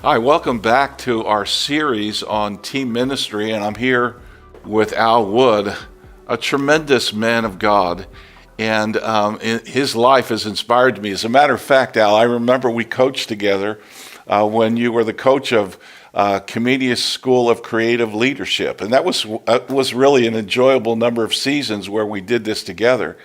Hi, welcome back to our series on Team Ministry, and I'm here with Al Wood, a tremendous man of God, and his life has inspired me. As a matter of fact, Al, I remember we coached together when you were the coach of Comedia's School of Creative Leadership, and that was really an enjoyable number of seasons where we did this together.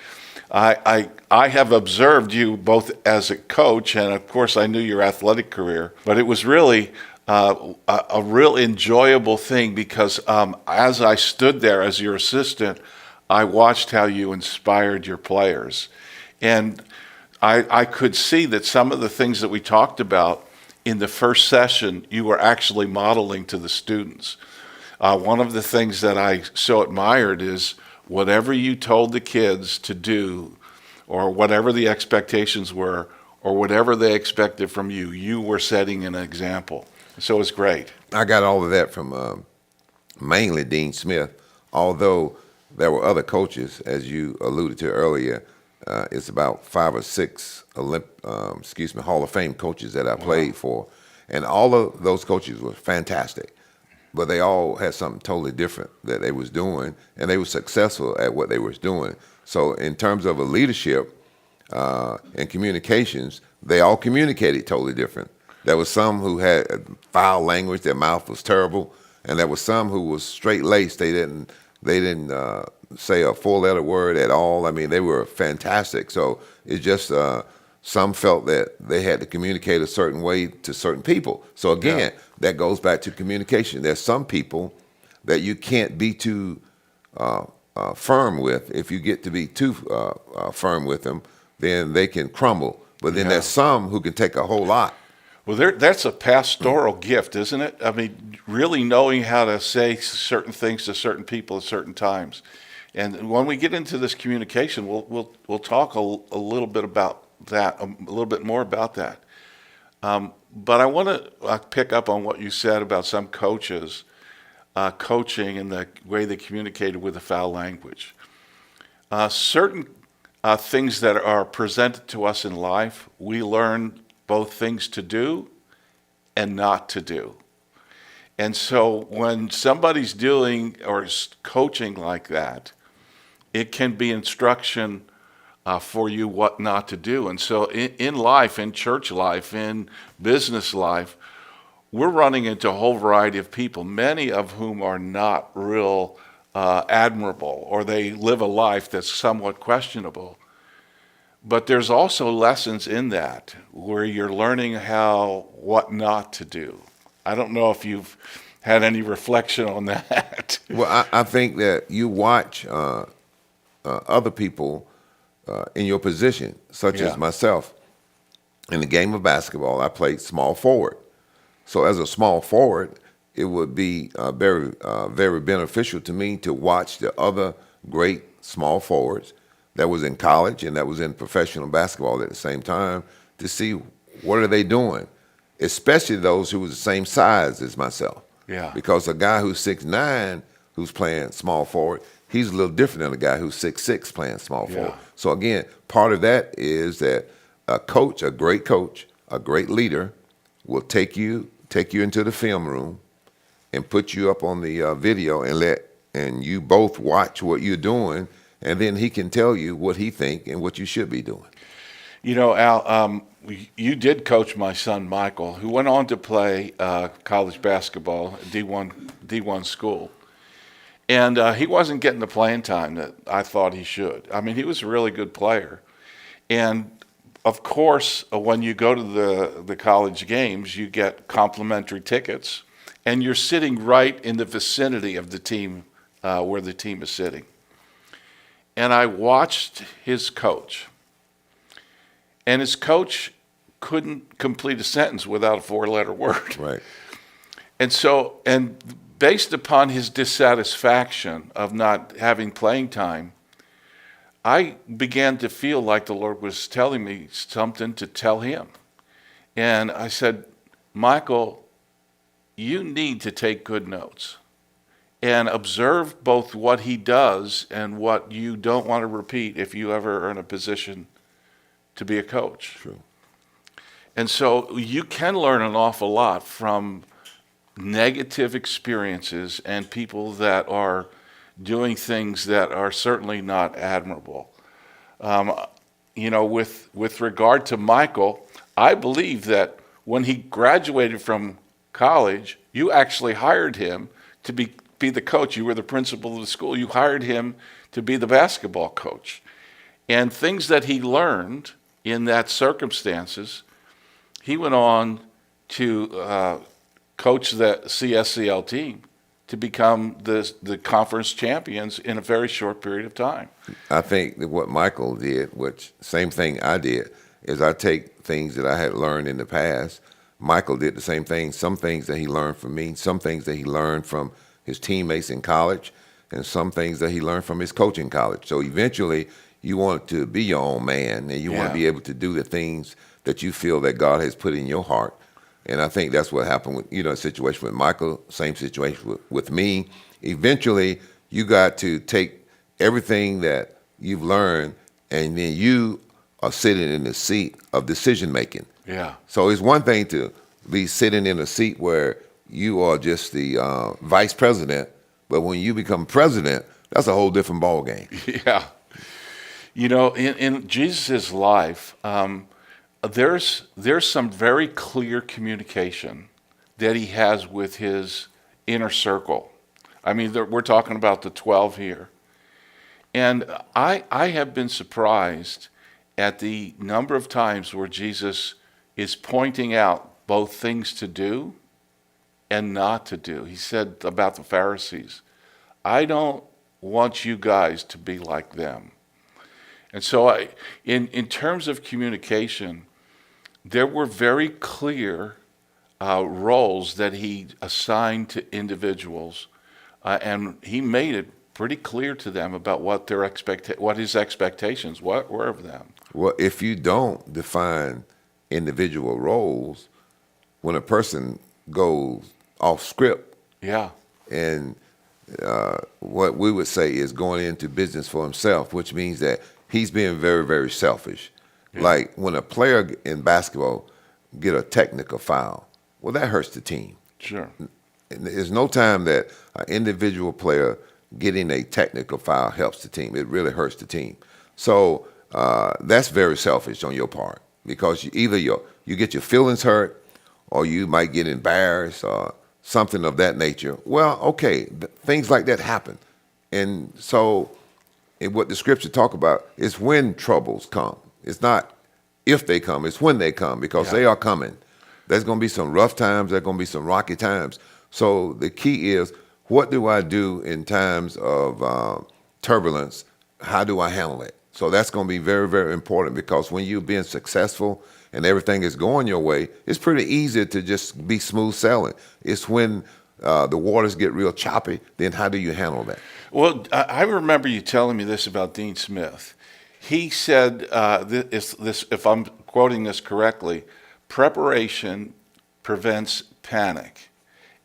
I have observed you both as a coach, and of course I knew your athletic career, but it was really a real enjoyable thing because as I stood there as your assistant, I watched how you inspired your players. And I could see that some of the things that we talked about in the first session, you were actually modeling to the students. One of the things that I so admired is whatever you told the kids to do, or whatever the expectations were, or whatever they expected from you, you were setting an example. So it's great. I got all of that from mainly Dean Smith, although there were other coaches, as you alluded to earlier. It's about 5 or 6 Hall of Fame coaches that I played for, and all of those coaches were fantastic. But they all had something totally different that they was doing, and they were successful at what they was doing. So in terms of a leadership and communications, they all communicated totally different. There was some who had foul language, their mouth was terrible, and there was some who was straight-laced. They didn't say a 4-letter word at all. I mean, they were fantastic. So it's just some felt that they had to communicate a certain way to certain people. So again, that goes back to communication. There's some people that you can't be too firm with. If you get to be too firm with them, then they can crumble. But then there's some who can take a whole lot. Well, that's a pastoral gift, isn't it? I mean, really knowing how to say certain things to certain people at certain times. And when we get into this communication, we'll talk a little bit about that, a little bit more about that. But I want to pick up on what you said about some coaches coaching and the way they communicated with the foul language. Certain things that are presented to us in life, we learn both things to do and not to do. And so when somebody's doing or coaching like that, it can be instruction for you what not to do. And so in life, in church life, in business life, we're running into a whole variety of people, many of whom are not real admirable, or they live a life that's somewhat questionable. But there's also lessons in that where you're learning what not to do. I don't know if you've had any reflection on that. Well, I think that you watch other people in your position, such as myself. In the game of basketball, I played small forward. So as a small forward, it would be very beneficial to me to watch the other great small forwards that was in college and that was in professional basketball at the same time to see what are they doing, especially those who was the same size as myself. Yeah. Because a guy who's 6'9", who's playing small forward, he's a little different than a guy who's 6'6", playing small forward. So again, part of that is that a coach, a great leader, will take you into the film room and put you up on the video and you both watch what you're doing, and then he can tell you what he think and what you should be doing. You know, Al, you did coach my son Michael, who went on to play college basketball at D1 school. And he wasn't getting the playing time that I thought he should. I mean, he was a really good player. And of course, when you go to the college games, you get complimentary tickets, and you're sitting right in the vicinity of the team where the team is sitting. And I watched his coach, and his coach couldn't complete a sentence without a 4-letter word. Right. And based upon his dissatisfaction of not having playing time, I began to feel like the Lord was telling me something to tell him. And I said, Michael, you need to take good notes and observe both what he does and what you don't want to repeat if you ever are in a position to be a coach. True. And so you can learn an awful lot from negative experiences and people that are doing things that are certainly not admirable. Um, with regard to Michael, I believe that when he graduated from college, you actually hired him to be the coach. You were the principal of the school. You hired him to be the basketball coach. And things that he learned in that circumstances, he went on to coach the CSCL team to become the conference champions in a very short period of time. I think that what Michael did, which same thing I did, is I take things that I had learned in the past. Michael did the same thing. Some things that he learned from me, some things that he learned from his teammates in college, and some things that he learned from his coach in college. So eventually, you want to be your own man, and you want to be able to do the things that you feel that God has put in your heart. And I think that's what happened with, a situation with Michael, same situation with me. Eventually, you got to take everything that you've learned, and then you are sitting in the seat of decision making. Yeah. So it's one thing to be sitting in a seat where you are just the vice president, but when you become president, that's a whole different ball game. Yeah. In Jesus' life, there's some very clear communication that he has with his inner circle. I mean, we're talking about the 12 here. And I have been surprised at the number of times where Jesus is pointing out both things to do and not to do. He said about the Pharisees, I don't want you guys to be like them. And so in terms of communication, there were very clear roles that he assigned to individuals, and he made it pretty clear to them about what his expectations were of them. Well, if you don't define individual roles, when a person goes off script, Yeah, and what we would say is going into business for himself, which means that he's being very, very selfish. Yeah. Like when a player in basketball get a technical foul, well, that hurts the team. sure. And there's no time that an individual player getting a technical foul helps the team. It really hurts the team. So that's very selfish on your part, because either you get your feelings hurt, or you might get embarrassed or something of that nature. Well, okay, things like that happen. And so what the scripture talk about is when troubles come. It's not if they come, it's when they come, because they are coming. There's going to be some rough times, there's going to be some rocky times. So the key is, what do I do in times of turbulence? How do I handle it? So that's going to be very, very important, because when you're being successful and everything is going your way, it's pretty easy to just be smooth sailing. It's when the waters get real choppy, then how do you handle that? Well, I remember you telling me this about Dean Smith. He said, if I'm quoting this correctly, preparation prevents panic.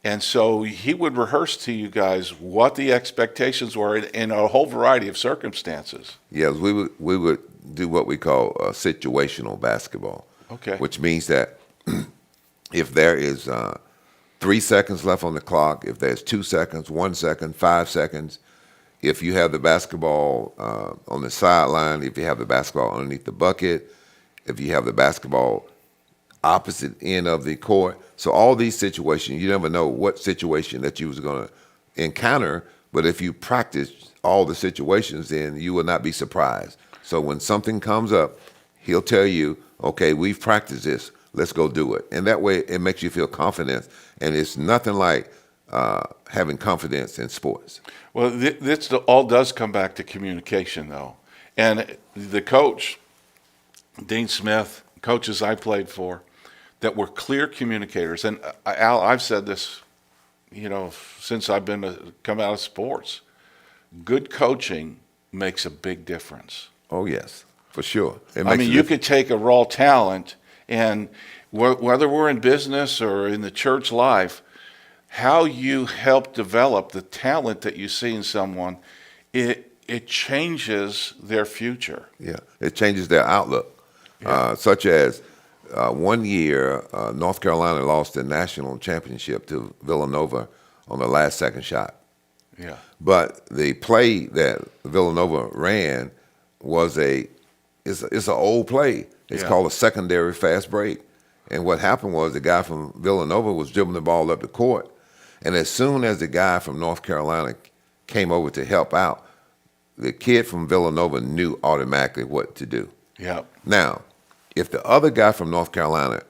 And so he would rehearse to you guys what the expectations were in a whole variety of circumstances. Yes, we would do what we call situational basketball. Okay. Which means that if there is 3 seconds left on the clock, if there's 2 seconds, 1 second, 5 seconds, if you have the basketball on the sideline, if you have the basketball underneath the bucket, if you have the basketball opposite end of the court. So all these situations, you never know what situation that you was going to encounter, but if you practice all the situations, then you will not be surprised. So when something comes up, he'll tell you, okay, we've practiced this, let's go do it. And that way it makes you feel confident, and it's nothing like having confidence in sports. Well, this all does come back to communication, though. And the coach, Dean Smith, coaches I played for, that were clear communicators. And Al, I've said this, since I've come out of sports. Good coaching makes a big difference. Oh yes, for sure. You could take a raw talent, and whether we're in business or in the church life, how you help develop the talent that you see in someone, it changes their future. Yeah, it changes their outlook. Yeah. Such as One year, North Carolina lost the national championship to Villanova on the last second shot. Yeah. But the play that Villanova ran was it's an old play. It's Yeah. called a secondary fast break. And what happened was the guy from Villanova was dribbling the ball up the court, and as soon as the guy from North Carolina came over to help out, the kid from Villanova knew automatically what to do. Yeah. Now, if the other guy from North Carolina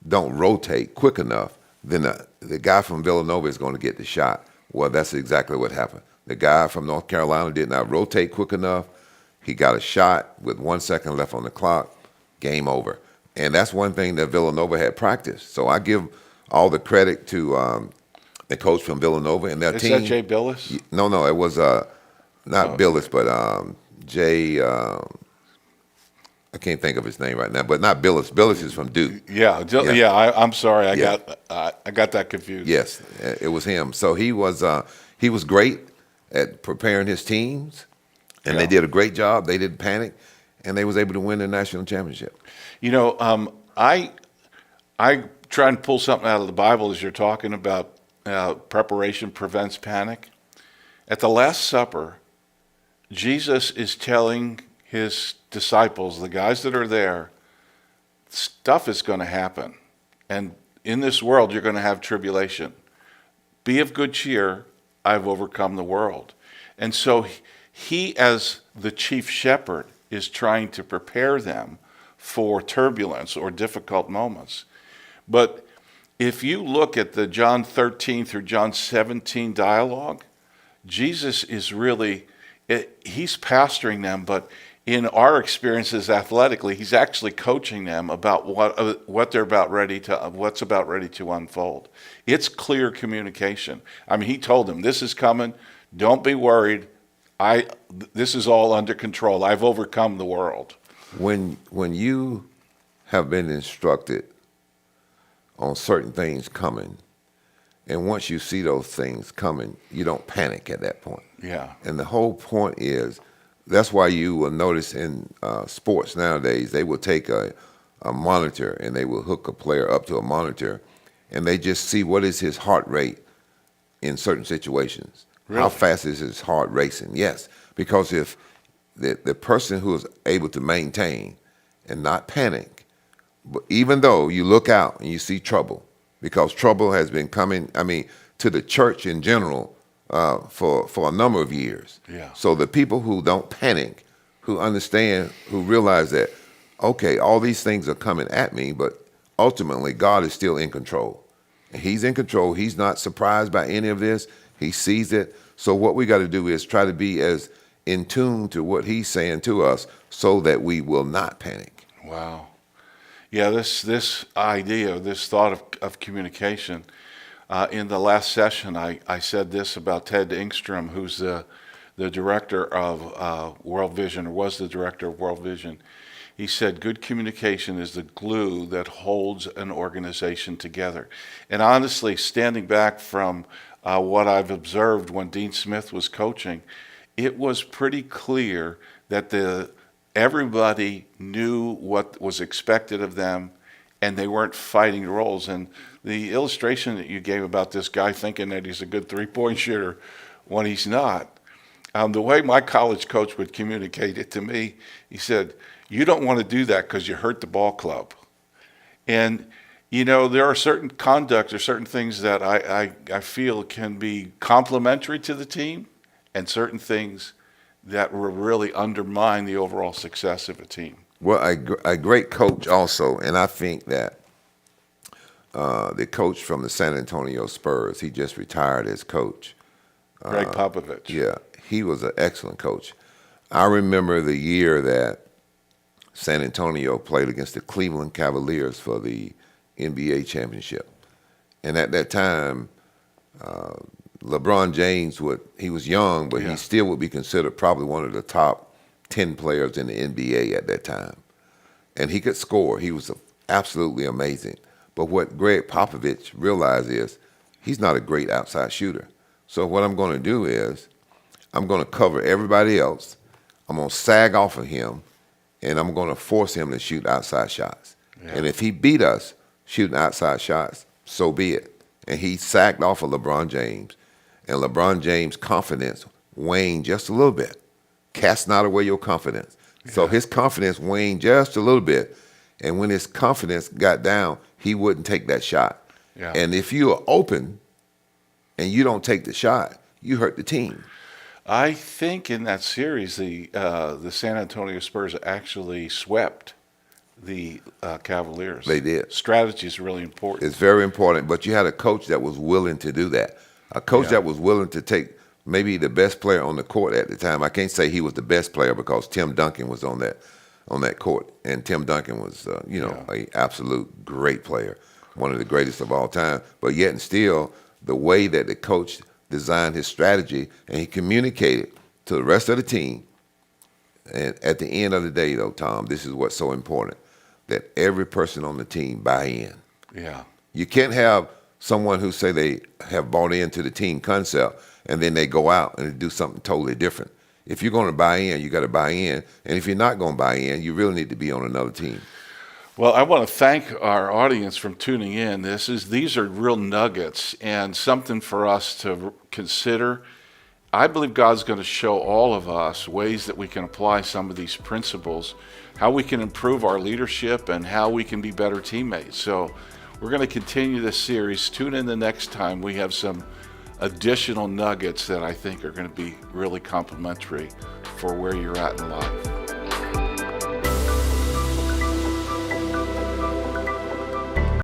don't rotate quick enough, then the guy from Villanova is going to get the shot. Well, that's exactly what happened. The guy from North Carolina did not rotate quick enough. He got a shot with 1 second left on the clock. Game over. And that's one thing that Villanova had practiced. So I give all the credit to the coach from Villanova and their Is team. that Jay Billis? No, it was not Billis, but Jay. I can't think of his name right now, but not Billis. Billis is from Duke. Yeah. Yeah. I'm sorry. I Yeah. got that confused. Yes, it was him. So he was great at preparing his teams, and they Yeah. did a great job. They didn't panic, and they was able to win the national championship. You know, I try and pull something out of the Bible as you're talking about preparation prevents panic. At the Last Supper, Jesus is telling his disciples, the guys that are there, stuff is going to happen. And in this world, you're going to have tribulation. Be of good cheer. I've overcome the world. And so he, as the chief shepherd, is trying to prepare them for turbulence or difficult moments. But if you look at the John 13 through John 17 dialogue, Jesus is really, he's pastoring them, but in our experiences athletically, he's actually coaching them about what's about ready to unfold. It's clear communication. I mean, he told them, this is coming. Don't be worried. This is all under control. I've overcome the world. When you have been instructed on certain things coming, and once you see those things coming, you don't panic at that point. Yeah. And the whole point is, that's why you will notice in sports nowadays, they will take a monitor and they will hook a player up to a monitor, and they just see what is his heart rate in certain situations. Really? How fast is his heart racing? Yes, because if the person who is able to maintain and not panic, but even though you look out and you see trouble, because trouble has been coming, I mean, to the church in general for a number of years. Yeah. So the people who don't panic, who understand, who realize that, okay, all these things are coming at me, but ultimately God is still in control. And he's in control. He's not surprised by any of this. He sees it. So what we got to do is try to be as in tune to what he's saying to us so that we will not panic. Wow. Yeah, this idea, this thought of communication. In the last session, I said this about Ted Engstrom, who's the director of World Vision, or was the director of World Vision. He said, good communication is the glue that holds an organization together. And honestly, standing back from what I've observed when Dean Smith was coaching, it was pretty clear that everybody knew what was expected of them, and they weren't fighting roles. And the illustration that you gave about this guy thinking that he's a good three-point shooter when he's not, the way my college coach would communicate it to me, he said, you don't want to do that because you hurt the ball club. And, you know, there are certain conduct or certain things that I feel can be complementary to the team, and certain things that will really undermine the overall success of a team. Well, a great coach also, and I think that the coach from the San Antonio Spurs, he just retired as coach. Greg Popovich. Yeah, he was an excellent coach. I remember the year that San Antonio played against the Cleveland Cavaliers for the NBA championship. And at that time, LeBron James he was young, but he still would be considered probably one of the top 10 players in the NBA at that time. And he could score. He was absolutely amazing. But what Greg Popovich realized is he's not a great outside shooter. So what I'm going to do is I'm going to cover everybody else. I'm going to sag off of him, and I'm going to force him to shoot outside shots. And if he beat us shooting outside shots, so be it. And he sacked off of LeBron James. And LeBron James' confidence waned just a little bit. Cast not away your confidence. So his confidence waned just a little bit. And when his confidence got down, he wouldn't take that shot. Yeah. And if you are open and you don't take the shot, you hurt the team. I think in that series, the San Antonio Spurs actually swept the Cavaliers. They did. Strategy is really important. It's very important, but you had a coach that was willing to do that. A coach Yeah. that was willing to take maybe the best player on the court at the time. I can't say he was the best player because Tim Duncan was on that court, and Tim Duncan was a absolute great player, one of the greatest of all time. But yet and still, the way that the coach designed his strategy and he communicated to the rest of the team. And at the end of the day, though, Tom, this is what's so important, that every person on the team buy in. Yeah. You can't have someone who say they have bought into the team concept and then they go out and do something totally different. If you're going to buy in, you got to buy in. And if you're not going to buy in, you really need to be on another team. Well, I want to thank our audience for tuning in. These are real nuggets and something for us to consider. I believe God's going to show all of us ways that we can apply some of these principles, how we can improve our leadership, and how we can be better teammates. So we're going to continue this series. Tune in the next time. We have some additional nuggets that I think are going to be really complimentary for where you're at in life.